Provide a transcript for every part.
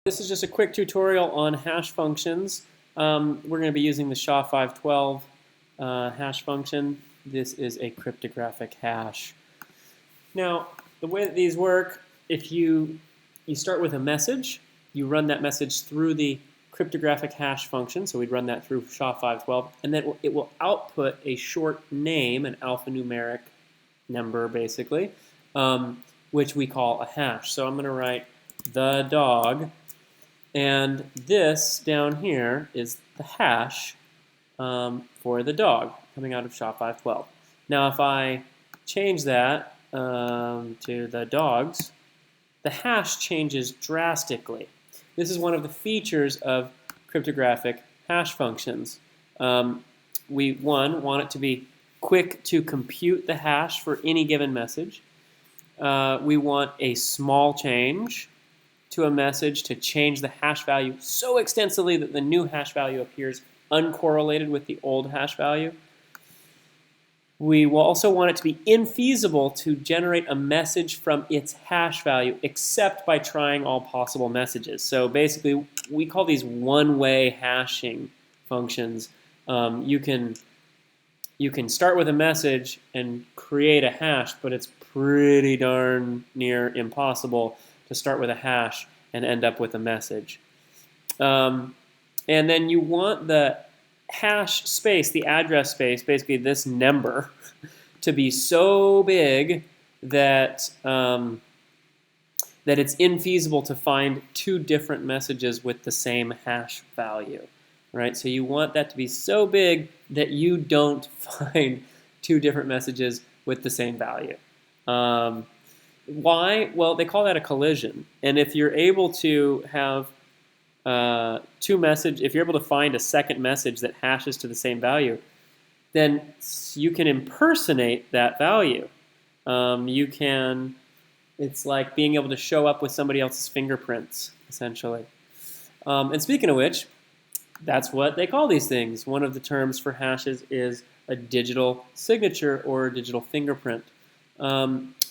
This is just a quick tutorial on hash functions. We're going to be using the SHA-512 hash function. This is a cryptographic hash. Now, the way that these work, if you start with a message, you run that message through the cryptographic hash function, so we'd run that through SHA-512, and then it will output a short name, an alphanumeric number basically, which we call a hash. So I'm going to write the dog. And this down here is the hash for the dog coming out of SHA-512. Now if I change that to the dogs, the hash changes drastically. This is one of the features of cryptographic hash functions. We want it to be quick to compute the hash for any given message. We want a small change to a message to change the hash value so extensively that the new hash value appears uncorrelated with the old hash value. We will also want it to be infeasible to generate a message from its hash value except by trying all possible messages. So basically, we call these one-way hashing functions. You can start with a message and create a hash, but it's pretty darn near impossible to start with a hash and end up with a message. And then you want the hash space, the address space, basically this number, to be so big that that it's infeasible to find two different messages with the same hash value. Right? So you want that to be so big that you don't find two different messages with the same value. Why? Well, they call that a collision. And if you're able to have if you're able to find a second message that hashes to the same value, then you can impersonate that value. It's like being able to show up with somebody else's fingerprints, essentially. And speaking of which, that's what they call these things. One of the terms for hashes is a digital signature or a digital fingerprint.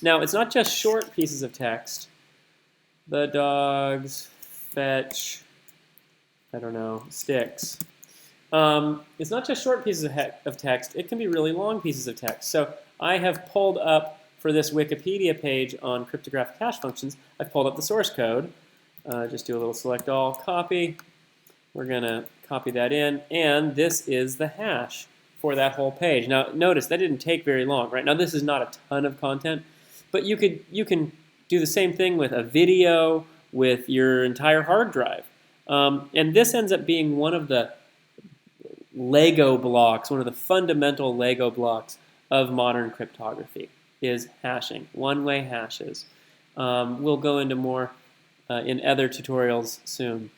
Now, it's not just short pieces of text. The dogs fetch, I don't know, sticks. It's not just short pieces of text. It can be really long pieces of text. So I have pulled up, for this Wikipedia page on cryptographic hash functions, I've pulled up the source code. Just do a little select all, copy. We're going to copy that in, and this is the hash for that whole page. Now, notice that didn't take very long, right? Now, this is not a ton of content, but you can do the same thing with a video, with your entire hard drive. And this ends up being one of the Lego blocks, one of the fundamental Lego blocks of modern cryptography, is hashing, one-way hashes. We'll go into more in other tutorials soon.